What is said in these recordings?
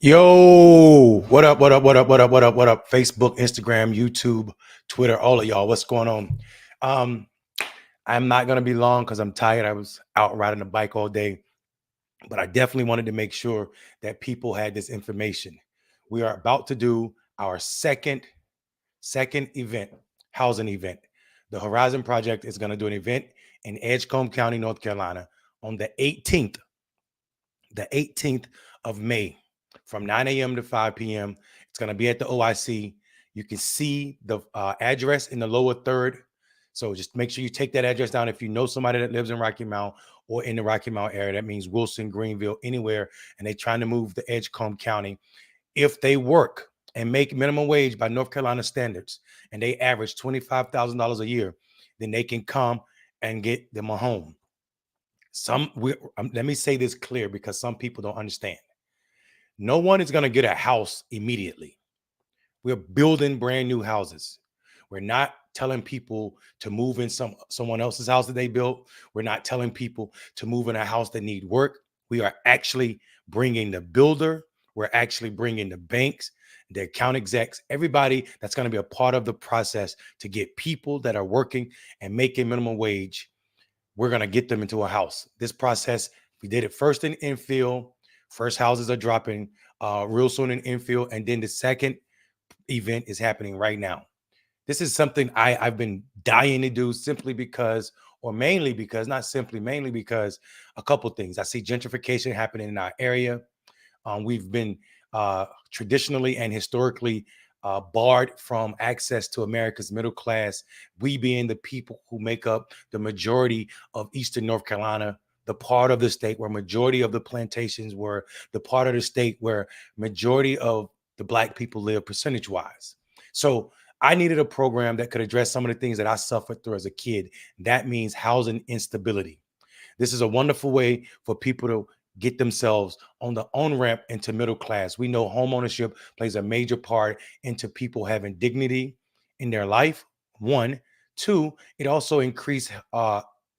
Yo, what up, what up, what up, what up, what up, what up? Facebook, Instagram, YouTube, Twitter, all of y'all. What's going on? Um, I'm not gonna be long because I'm tired. I was out riding a bike all day, but I definitely wanted to make sure that people had this information. We are about to do our second event, housing event. The Horizon Project is gonna do an event in Edgecombe County, North Carolina on the 18th of May from 9 a.m. to 5 p.m. It's going to be at the OIC. You can see the address in the lower third. So just make sure you take that address down. If you know somebody that lives in Rocky Mount or in the Rocky Mount area, that means Wilson, Greenville, anywhere, and they're trying to move to Edgecombe County. If they work and make minimum wage by North Carolina standards and they average $25,000 a year, then they can come and get them a home. Let me say this clear because some people don't understand. No one is going to get a house immediately. We're building brand new houses. We're not telling people to move in someone else's house that they built. We're not telling people to move in a house that need work. We are actually bringing the builder. We're actually bringing the banks, the account execs, everybody that's going to be a part of the process to get people that are working and making minimum wage. We're going to get them into a house. This process, we did it first in infill. First houses are dropping real soon in infill. And then the second event is happening right now. This is something I've been dying to do simply because, or mainly because, not simply, mainly because a couple things. I see gentrification happening in our area. We've been traditionally and historically barred from access to America's middle class. We being the people who make up the majority of Eastern North Carolina, the part of the state where majority of the plantations were, the part of the state where majority of the Black people live percentage wise. So I needed a program that could address some of the things that I suffered through as a kid. That means housing instability. This is a wonderful way for people to get themselves on the on ramp into middle class. We know home ownership plays a major part into people having dignity in their life. One, two, it also increase.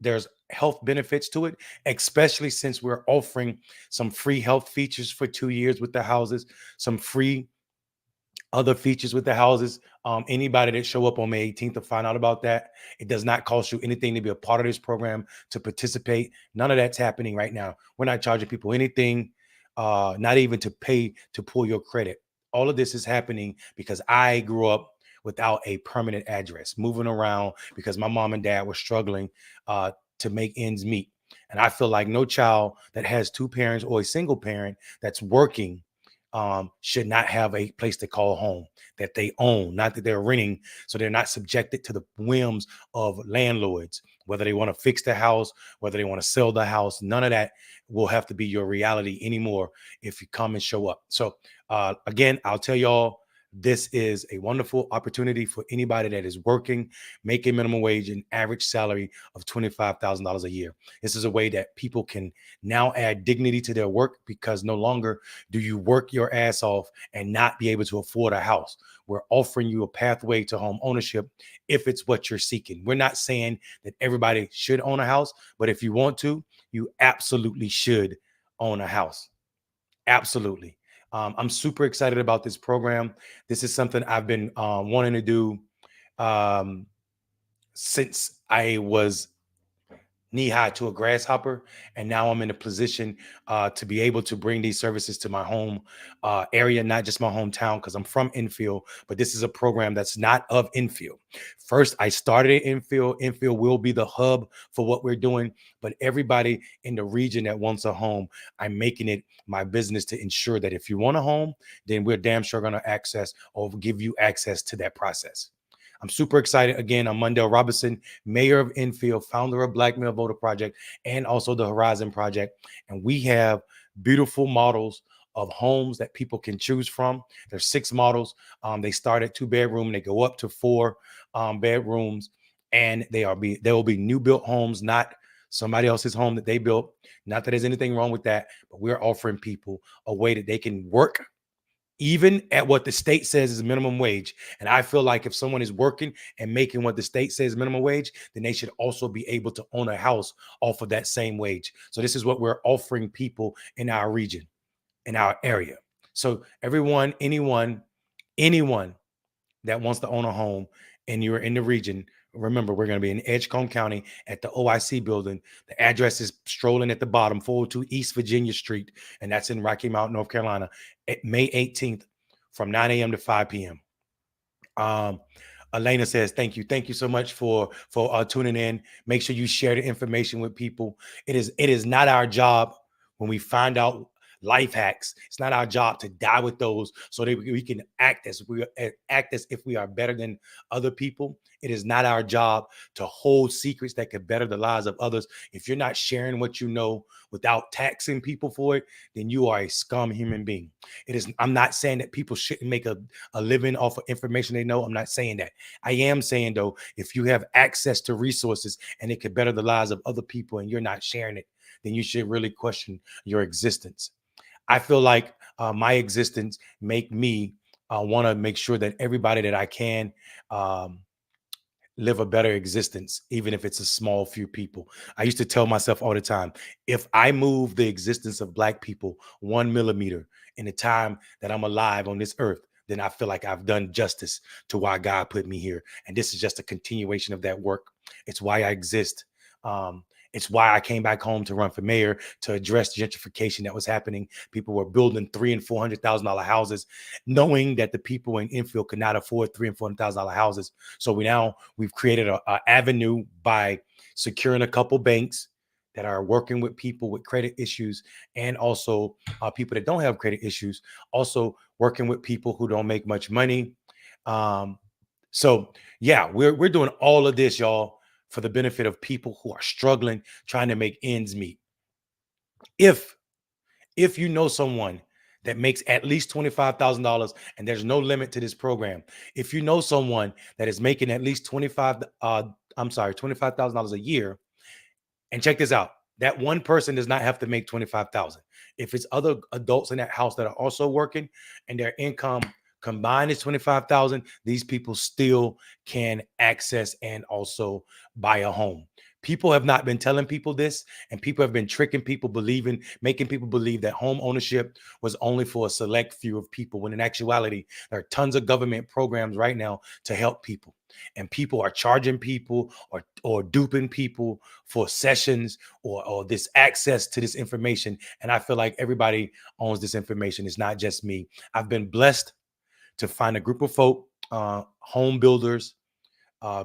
There's health benefits to it, especially since we're offering some free health features for 2 years with the houses, some free other features with the houses. Anybody that show up on May 18th to find out about that, it does not cost you anything to be a part of this program, to participate. None of that's happening right now. We're not charging people anything, not even to pay to pull your credit. All of this is happening because I grew up without a permanent address, moving around because my mom and dad were struggling to make ends meet. And I feel like no child that has two parents or a single parent that's working should not have a place to call home that they own, not that they're renting, so they're not subjected to the whims of landlords, whether they want to fix the house, whether they want to sell the house. None of that will have to be your reality anymore if you come and show up. So again, I'll tell y'all, this is a wonderful opportunity for anybody that is working, making minimum wage and average salary of $25,000 a year. This is a way that people can now add dignity to their work because no longer do you work your ass off and not be able to afford a house. We're offering you a pathway to home ownership if it's what you're seeking. We're not saying that everybody should own a house, but if you want to, you absolutely should own a house. Absolutely. I'm super excited about this program. This is something I've been wanting to do um, since I was knee high to a grasshopper. And now I'm in a position to be able to bring these services to my home area, not just my hometown, because I'm from Enfield, but this is a program that's not of Enfield. First, I started at Enfield. Enfield will be the hub for what we're doing, but everybody in the region that wants a home, I'm making it my business to ensure that if you want a home, then we're damn sure going to access or give you access to that process. I'm super excited. Again, I'm Mundell Robinson, mayor of Enfield, founder of Black Male Voter Project, and also the Horizon Project. And we have beautiful models of homes that people can choose from. There's 6 models. They start at 2-bedroom. They go up to 4 bedrooms, and there will be new built homes, not somebody else's home that they built. Not that there's anything wrong with that, but we're offering people a way that they can work even at what the state says is minimum wage. And I feel like if someone is working and making what the state says minimum wage, then they should also be able to own a house off of that same wage. So this is what we're offering people in our region, in our area. So anyone that wants to own a home and you're in the region, remember, we're going to be in Edgecombe County at the OIC building. The address is strolling at the bottom, 402 East Virginia Street, and that's in Rocky Mount, North Carolina, at May 18th from 9 a.m. to 5 p.m. Um, Elena says, thank you. Thank you so much for tuning in. Make sure you share the information with people. It is not our job when we find out life hacks. It's not our job to die with those so that we can act as if we are better than other people. It is not our job to hold secrets that could better the lives of others. If you're not sharing what you know without taxing people for it, then you are a scum human being. I'm not saying that people shouldn't make a living off of information they know. I'm not saying that. I am saying, though, if you have access to resources and it could better the lives of other people and you're not sharing it, then you should really question your existence. I feel like my existence make me want to make sure that everybody that I can um, live a better existence, even if it's a small few people. I used to tell myself all the time, if I move the existence of Black people 1 millimeter in the time that I'm alive on this earth, then I feel like I've done justice to why God put me here. And this is just a continuation of that work. It's why I exist. Um, it's why I came back home to run for mayor, to address gentrification that was happening. People were building $300,000 and $400,000 houses, knowing that the people in Enfield could not afford $300,000 and $400,000 houses. So we've created a avenue by securing a couple banks that are working with people with credit issues, and also people that don't have credit issues, also working with people who don't make much money. Um, so yeah, we're doing all of this, y'all, for the benefit of people who are struggling, trying to make ends meet. If you know someone that makes at least $25,000, and there's no limit to this program, if you know someone that is making at least $25,000 a year, and check this out, that one person does not have to make 25,000. If it's other adults in that house that are also working and their income combined is 25,000, these people still can access and also buy a home. People have not been telling people this, and people have been tricking people, making people believe that home ownership was only for a select few of people, when in actuality, there are tons of government programs right now to help people. And people are charging people or duping people for sessions or this access to this information. And I feel like everybody owns this information. It's not just me. I've been blessed to find a group of folk, home builders,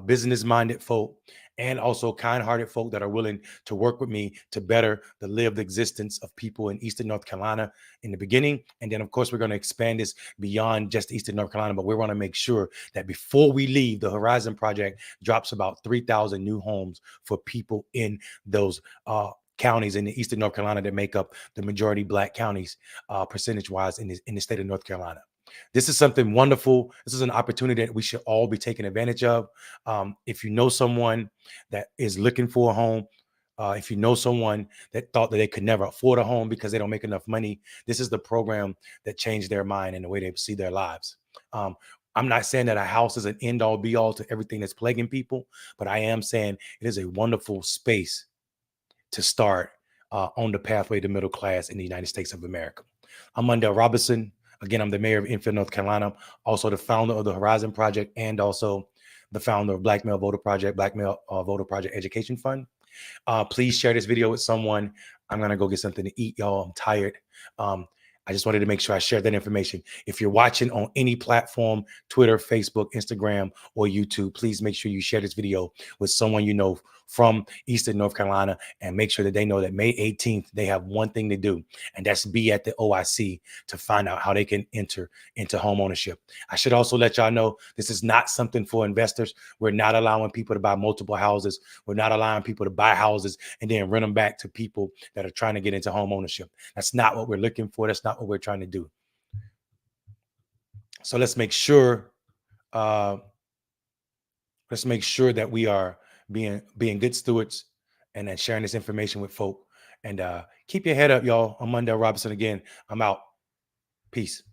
business-minded folk, and also kind-hearted folk that are willing to work with me to better the lived existence of people in Eastern North Carolina in the beginning. And then, of course, we're going to expand this beyond just Eastern North Carolina, but we want to make sure that before we leave, the Horizon Project drops about 3,000 new homes for people in those counties in the Eastern North Carolina that make up the majority Black counties, percentage-wise, in the state of North Carolina. This is something wonderful. This is an opportunity that we should all be taking advantage of. If you know someone that is looking for a home, if you know someone that thought that they could never afford a home because they don't make enough money, this is the program that changed their mind and the way they see their lives. I'm not saying that a house is an end all be all to everything that's plaguing people, but I am saying it is a wonderful space to start on the pathway to middle class in the United States of America. I'm Mondell Robinson. Again, I'm the mayor of Enfield, North Carolina, also the founder of the Horizon Project, and also the founder of Black Male Voter Project, Black Male Voter Project Education Fund. Please share this video with someone. I'm going to go get something to eat, y'all. I'm tired. I just wanted to make sure I shared that information. If you're watching on any platform, Twitter, Facebook, Instagram, or YouTube, please make sure you share this video with someone you know from Eastern North Carolina, and make sure that they know that May 18th, they have one thing to do, and that's be at the OIC to find out how they can enter into home ownership. I should also let y'all know this is not something for investors. We're not allowing people to buy multiple houses. We're not allowing people to buy houses and then rent them back to people that are trying to get into home ownership. That's not what we're looking for. That's not what we're trying to do. So let's make sure that we are being good stewards and then sharing this information with folk. And keep your head up, y'all. I'm Mondell Robinson again. I'm out. Peace.